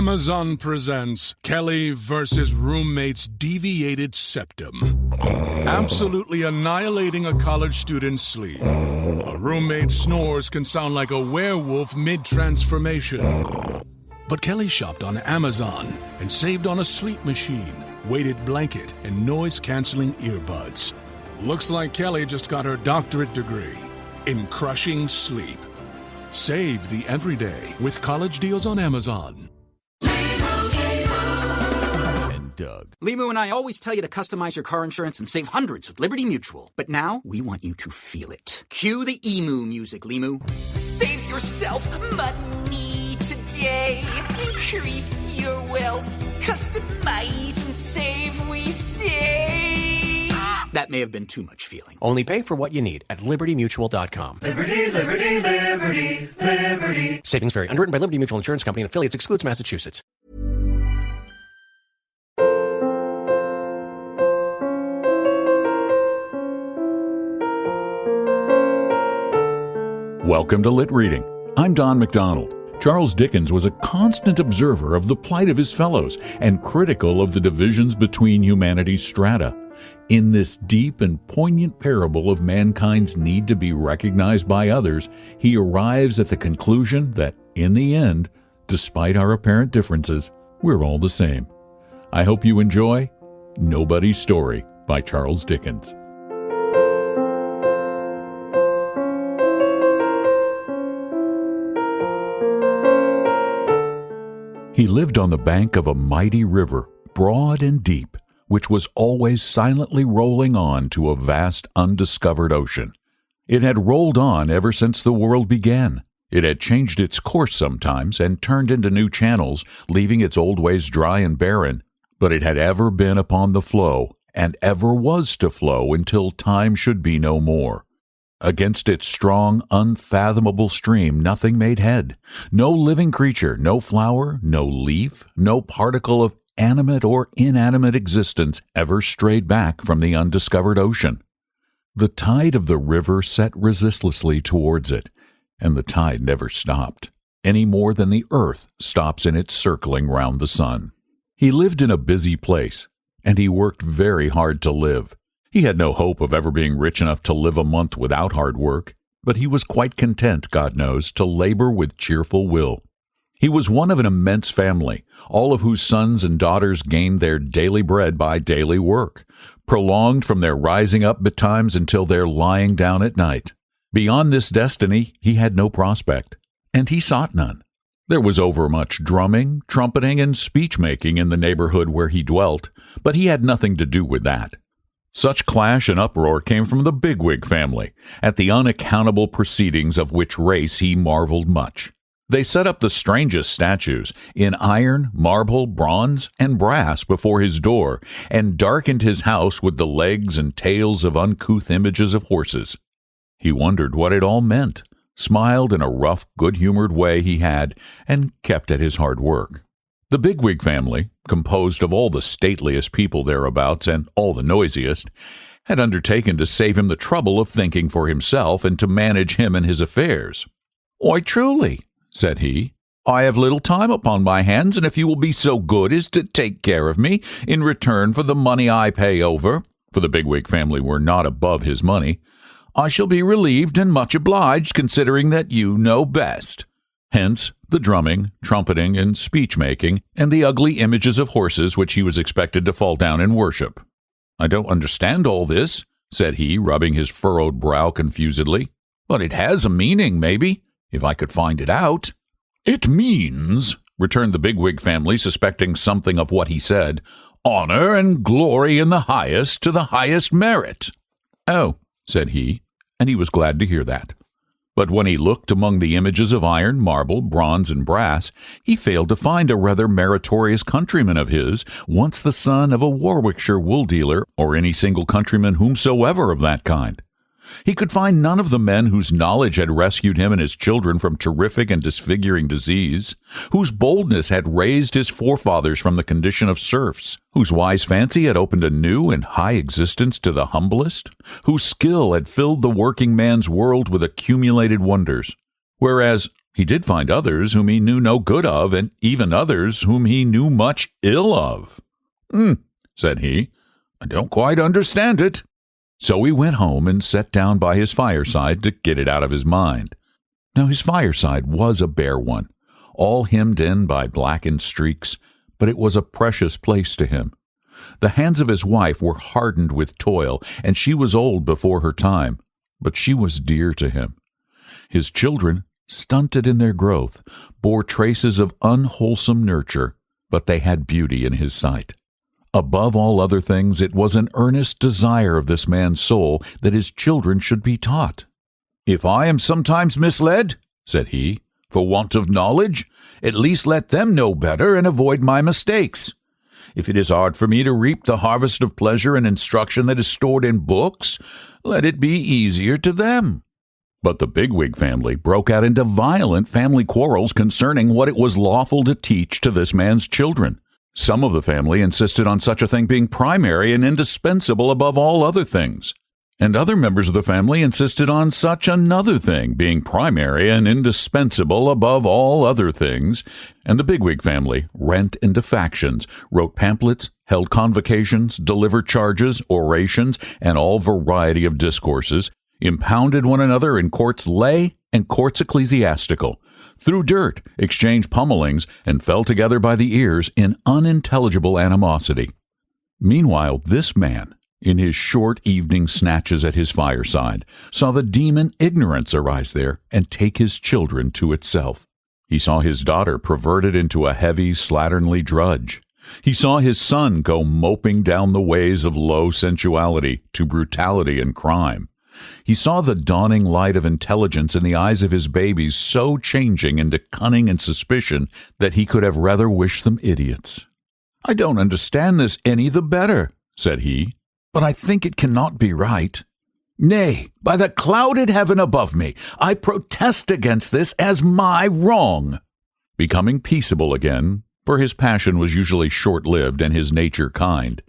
Amazon presents Kelly versus roommate's deviated septum. Absolutely annihilating a college student's sleep. A roommate's snores can sound like a werewolf mid-transformation. But Kelly shopped on Amazon and saved on a sleep machine, weighted blanket, and noise-canceling earbuds. Looks like Kelly just got her doctorate degree in crushing sleep. Save the everyday with college deals on Amazon. Doug. Limu and I always tell you to customize your car insurance and save hundreds with Liberty Mutual. But now, we want you to feel it. Cue the emu music, Limu. Save yourself money today. Increase your wealth. Customize and save, we say. That may have been too much feeling. Only pay for what you need at libertymutual.com. Liberty, liberty, liberty, liberty. Savings vary. Underwritten by Liberty Mutual Insurance Company and affiliates. Excludes Massachusetts. Welcome to Lit Reading. I'm Don McDonald. Charles Dickens was a constant observer of the plight of his fellows and critical of the divisions between humanity's strata. In this deep and poignant parable of mankind's need to be recognized by others, he arrives at the conclusion that, in the end, despite our apparent differences, we're all the same. I hope you enjoy Nobody's Story by Charles Dickens. He lived on the bank of a mighty river, broad and deep, which was always silently rolling on to a vast undiscovered ocean. It had rolled on ever since the world began. It had changed its course sometimes and turned into new channels, leaving its old ways dry and barren, but it had ever been upon the flow, and ever was to flow until time should be no more. Against its strong, unfathomable stream nothing made head. No living creature, no flower, no leaf, no particle of animate or inanimate existence ever strayed back from the undiscovered ocean. The tide of the river set resistlessly towards it, and the tide never stopped, any more than the earth stops in its circling round the sun. He lived in a busy place, and he worked very hard to live. He had no hope of ever being rich enough to live a month without hard work, but he was quite content, God knows, to labor with cheerful will. He was one of an immense family, all of whose sons and daughters gained their daily bread by daily work, prolonged from their rising up betimes until their lying down at night. Beyond this destiny he had no prospect, and he sought none. There was overmuch drumming, trumpeting, and speech-making in the neighborhood where he dwelt, but he had nothing to do with that. Such clash and uproar came from the Bigwig family, at the unaccountable proceedings of which race he marveled much. They set up the strangest statues, in iron, marble, bronze, and brass before his door, and darkened his house with the legs and tails of uncouth images of horses. He wondered what it all meant, smiled in a rough, good-humored way he had, and kept at his hard work. The Bigwig family, composed of all the stateliest people thereabouts and all the noisiest, had undertaken to save him the trouble of thinking for himself and to manage him and his affairs. "Why, truly," said he, "I have little time upon my hands, and if you will be so good as to take care of me in return for the money I pay over," for the Bigwig family were not above his money, "I shall be relieved and much obliged, considering that you know best." Hence the drumming, trumpeting, and speech-making, and the ugly images of horses which he was expected to fall down and worship. "I don't understand all this," said he, rubbing his furrowed brow confusedly. "But it has a meaning, maybe, if I could find it out." "It means," returned the Bigwig family, suspecting something of what he said, "honor and glory in the highest to the highest merit." "Oh," said he, and he was glad to hear that. But when he looked among the images of iron, marble, bronze, and brass, he failed to find a rather meritorious countryman of his, once the son of a Warwickshire wool dealer, or any single countryman whomsoever of that kind. He could find none of the men whose knowledge had rescued him and his children from terrific and disfiguring disease, whose boldness had raised his forefathers from the condition of serfs, whose wise fancy had opened a new and high existence to the humblest, whose skill had filled the working man's world with accumulated wonders. Whereas, He did find others whom he knew no good of, and even others whom he knew much ill of. Said he, I don't quite understand it. So he went home and sat down by his fireside to get it out of his mind. Now his fireside was a bare one, all hemmed in by blackened streaks, but it was a precious place to him. The hands of his wife were hardened with toil, and she was old before her time, but she was dear to him. His children, stunted in their growth, bore traces of unwholesome nurture, but they had beauty in his sight. Above all other things, it was an earnest desire of this man's soul that his children should be taught. If I am sometimes misled, said he, for want of knowledge, at least let them know better and avoid my mistakes. If it is hard for me to reap the harvest of pleasure and instruction that is stored in books, let it be easier to them. But the Bigwig family broke out into violent family quarrels concerning what it was lawful to teach to this man's children. Some of the family insisted on such a thing being primary and indispensable above all other things, and other members of the family insisted on such another thing being primary and indispensable above all other things, and the Bigwig family rent into factions, wrote pamphlets, held convocations, delivered charges, orations, and all variety of discourses, impounded one another in courts lay and courts ecclesiastical, threw dirt, exchanged pummelings, and fell together by the ears in unintelligible animosity. Meanwhile, this man, in his short evening snatches at his fireside, saw the demon ignorance arise there and take his children to itself. He saw his daughter perverted into a heavy, slatternly drudge. He saw his son go moping down the ways of low sensuality to brutality and crime. He saw the dawning light of intelligence in the eyes of his babies so changing into cunning and suspicion that he could have rather wished them idiots. I don't understand this any the better, said he, but I think it cannot be right. Nay, by the clouded heaven above me, I protest against this as my wrong. Becoming peaceable again, for his passion was usually short-lived and his nature kind,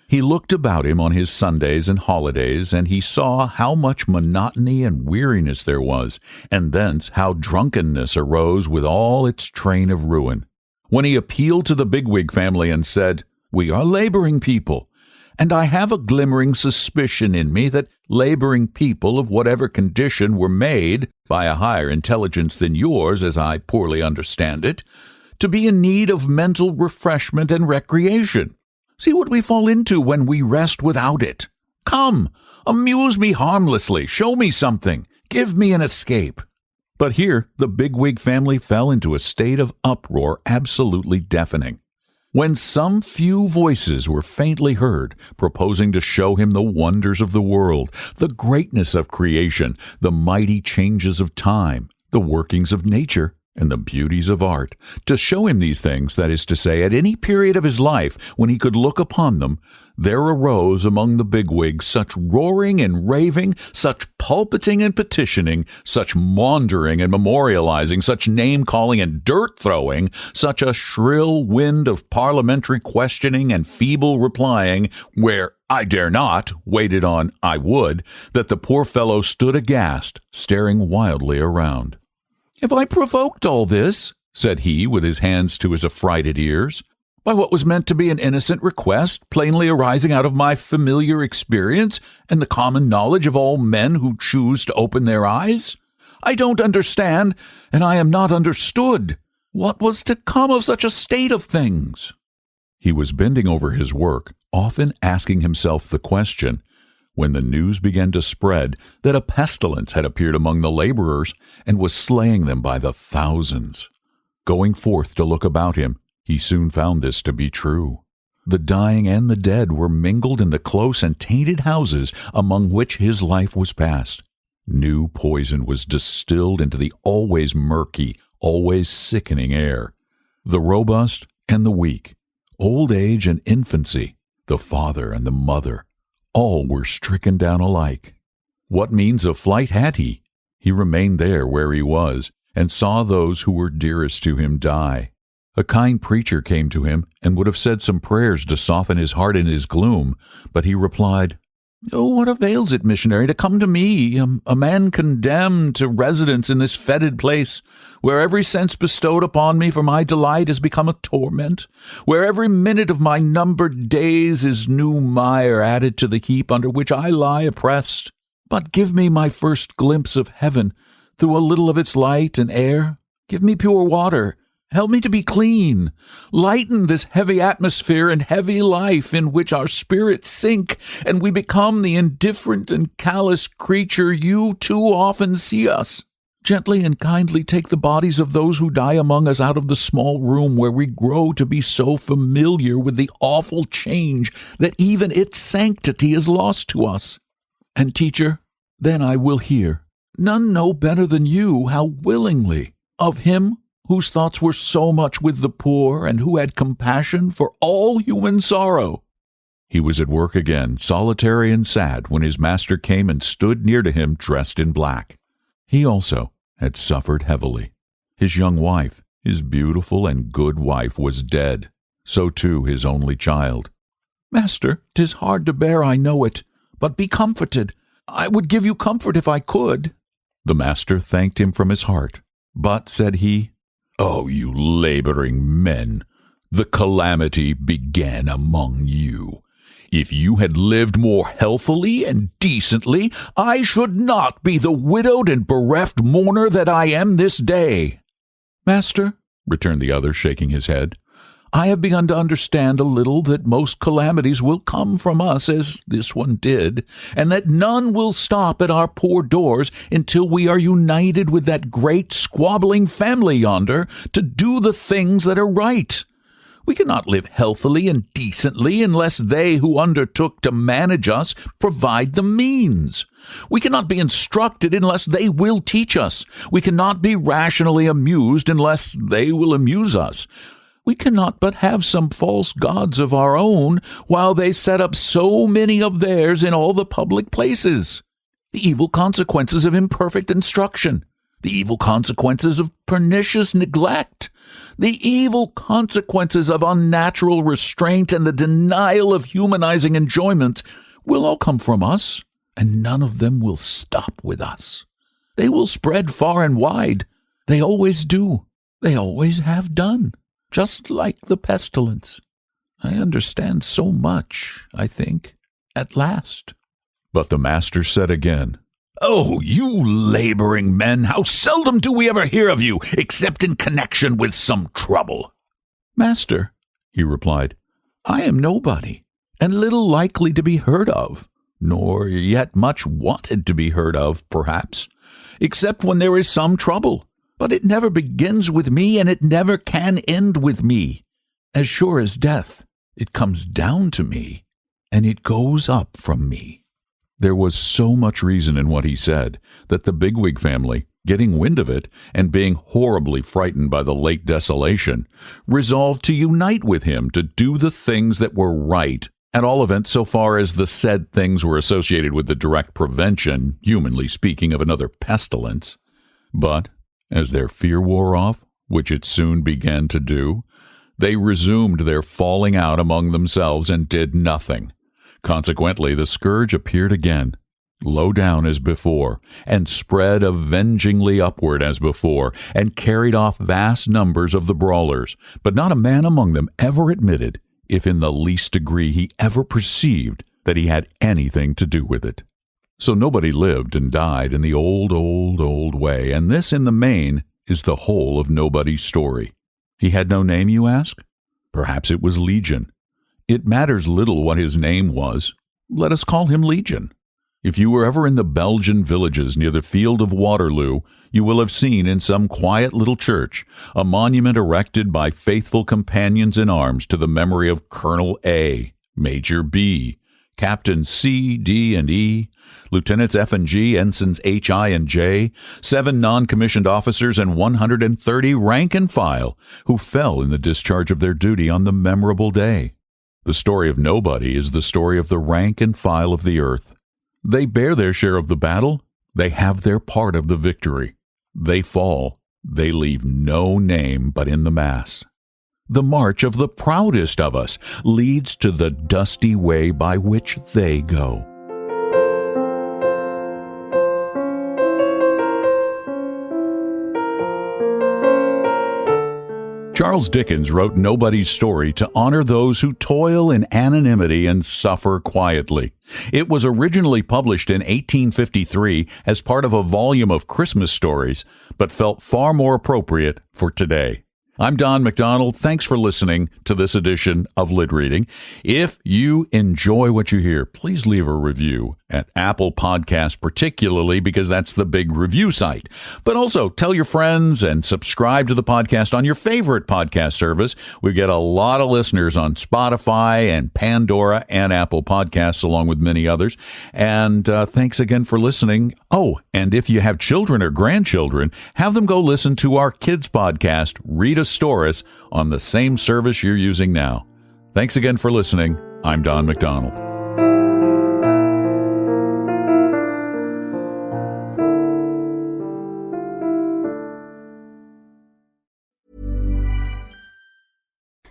he looked about him on his Sundays and holidays, and he saw how much monotony and weariness there was, and thence how drunkenness arose with all its train of ruin. When he appealed to the Bigwig family and said, We are laboring people, and I have a glimmering suspicion in me that laboring people of whatever condition were made, by a higher intelligence than yours, as I poorly understand it, to be in need of mental refreshment and recreation. See what we fall into when we rest without it. Come, amuse me harmlessly, show me something, give me an escape. But here the Bigwig family fell into a state of uproar absolutely deafening. When some few voices were faintly heard, proposing to show him the wonders of the world, the greatness of creation, the mighty changes of time, the workings of nature, and the beauties of art, to show him these things, that is to say, at any period of his life when he could look upon them, there arose among the bigwigs such roaring and raving, such pulpiting and petitioning, such maundering and memorializing, such name-calling and dirt-throwing, such a shrill wind of parliamentary questioning and feeble replying, where I dare not waited on I would, that the poor fellow stood aghast, staring wildly around. Have I provoked all this? Said he, with his hands to his affrighted ears, by what was meant to be an innocent request, plainly arising out of my familiar experience and the common knowledge of all men who choose to open their eyes? I don't understand, and I am not understood. What was to come of such a state of things? He was bending over his work, often asking himself the question, when the news began to spread that a pestilence had appeared among the laborers and was slaying them by the thousands. Going forth to look about him, he soon found this to be true. The dying and the dead were mingled in the close and tainted houses among which his life was passed. New poison was distilled into the always murky, always sickening air. The robust and the weak, old age and infancy, the father and the mother, all were stricken down alike. What means of flight had he? He remained there where he was, and saw those who were dearest to him die. A kind preacher came to him, and would have said some prayers to soften his heart in his gloom, but he replied, Oh, what avails it, missionary, to come to me, a man condemned to residence in this fetid place, where every sense bestowed upon me for my delight has become a torment, where every minute of my numbered days is new mire added to the heap under which I lie oppressed? But give me my first glimpse of heaven through a little of its light and air. Give me pure water. Help me to be clean. Lighten this heavy atmosphere and heavy life in which our spirits sink, and we become the indifferent and callous creature you too often see us. Gently and kindly take the bodies of those who die among us out of the small room where we grow to be so familiar with the awful change that even its sanctity is lost to us. And, teacher, then I will hear, none know better than you how willingly, of him whose thoughts were so much with the poor and who had compassion for all human sorrow. He was at work again, solitary and sad, when his master came and stood near to him dressed in black. He also had suffered heavily. His young wife, his beautiful and good wife, was dead, so too his only child. Master, 'tis hard to bear, I know it, but be comforted. I would give you comfort if I could. The master thanked him from his heart, but, said he, Oh, you laboring men, the calamity began among you. If you had lived more healthily and decently, I should not be the widowed and bereft mourner that I am this day. Master, returned the other, shaking his head, I have begun to understand a little that most calamities will come from us, as this one did, and that none will stop at our poor doors until we are united with that great squabbling family yonder to do the things that are right. We cannot live healthily and decently unless they who undertook to manage us provide the means. We cannot be instructed unless they will teach us. We cannot be rationally amused unless they will amuse us. We cannot but have some false gods of our own, while they set up so many of theirs in all the public places. The evil consequences of imperfect instruction, the evil consequences of pernicious neglect, the evil consequences of unnatural restraint, and the denial of humanizing enjoyments will all come from us, and none of them will stop with us. They will spread far and wide. They always do. They always have done. Just like the pestilence. I understand so much, I think, at last. But the master said again, Oh, you laboring men, how seldom do we ever hear of you, except in connection with some trouble. Master, he replied, I am nobody, and little likely to be heard of, nor yet much wanted to be heard of, perhaps, except when there is some trouble. But it never begins with me, and it never can end with me. As sure as death, it comes down to me, and it goes up from me. There was so much reason in what he said that the Bigwig family, getting wind of it, and being horribly frightened by the late desolation, resolved to unite with him to do the things that were right, at all events so far as the said things were associated with the direct prevention, humanly speaking, of another pestilence. But as their fear wore off, which it soon began to do, they resumed their falling out among themselves and did nothing. Consequently, the scourge appeared again, low down as before, and spread avengingly upward as before, and carried off vast numbers of the brawlers, but not a man among them ever admitted, if in the least degree he ever perceived, that he had anything to do with it. So nobody lived and died in the old way, and this, in the main, is the whole of nobody's story. He had no name, you ask? Perhaps it was Legion. It matters little what his name was. Let us call him Legion. If you were ever in the Belgian villages near the field of Waterloo, you will have seen in some quiet little church a monument erected by faithful companions in arms to the memory of Colonel A, Major B, Captain C, D, and E, Lieutenants F and G, Ensigns H, I, and J, 7 non-commissioned officers, and 130 rank and file who fell in the discharge of their duty on the memorable day. The story of nobody is the story of the rank and file of the earth. They bear their share of the battle. They have their part of the victory. They fall. They leave no name but in the mass. The march of the proudest of us leads to the dusty way by which they go. Charles Dickens wrote Nobody's Story to honor those who toil in anonymity and suffer quietly. It was originally published in 1853 as part of a volume of Christmas stories, but felt far more appropriate for today. I'm Don McDonald. Thanks for listening to this edition of LitReading. If you enjoy what you hear, please leave a review at Apple Podcasts, particularly because that's the big review site. But also tell your friends and subscribe to the podcast on your favorite podcast service. We get a lot of listeners on Spotify and Pandora and Apple Podcasts, along with many others. And thanks again for listening. Oh, and if you have children or grandchildren, have them go listen to our kids podcast, Read a Storis, on the same service you're using now. Thanks again for listening. I'm Don McDonald.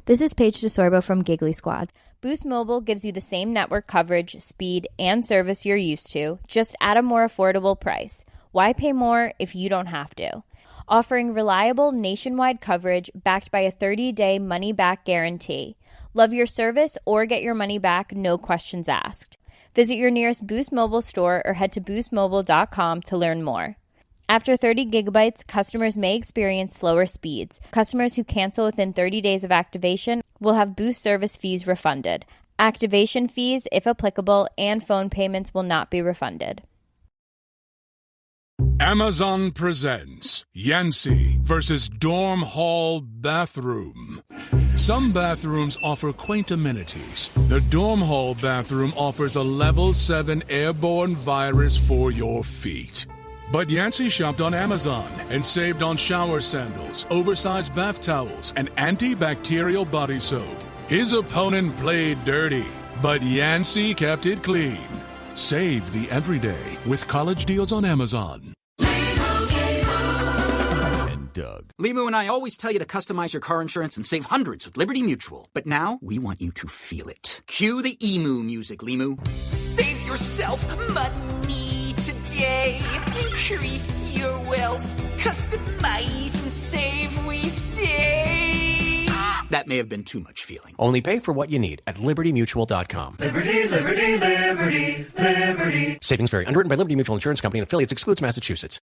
This is Paige DeSorbo from Giggly Squad. Boost Mobile gives you the same network coverage, speed, and service you're used to, just at a more affordable price. Why pay more if you don't have to? Offering reliable nationwide coverage backed by a 30-day money-back guarantee. Love your service or get your money back, no questions asked. Visit your nearest Boost Mobile store or head to boostmobile.com to learn more. After 30 gigabytes, customers may experience slower speeds. Customers who cancel within 30 days of activation will have Boost service fees refunded. Activation fees, if applicable, and phone payments will not be refunded. Amazon presents Yancey versus Dorm Hall Bathroom. Some bathrooms offer quaint amenities. The Dorm Hall bathroom offers a level 7 airborne virus for your feet. But Yancey shopped on Amazon and saved on shower sandals, oversized bath towels, and antibacterial body soap. His opponent played dirty, but Yancey kept it clean. Save the everyday with college deals on Amazon. And Doug. Limu and I always tell you to customize your car insurance and save hundreds with Liberty Mutual. But now, we want you to feel it. Cue the emu music, Limu. Save yourself money today. Increase your wealth. Customize and save, we say. That may have been too much feeling. Only pay for what you need at LibertyMutual.com. Liberty, liberty, liberty, liberty. Savings vary. Underwritten by Liberty Mutual Insurance Company and affiliates. Excludes Massachusetts.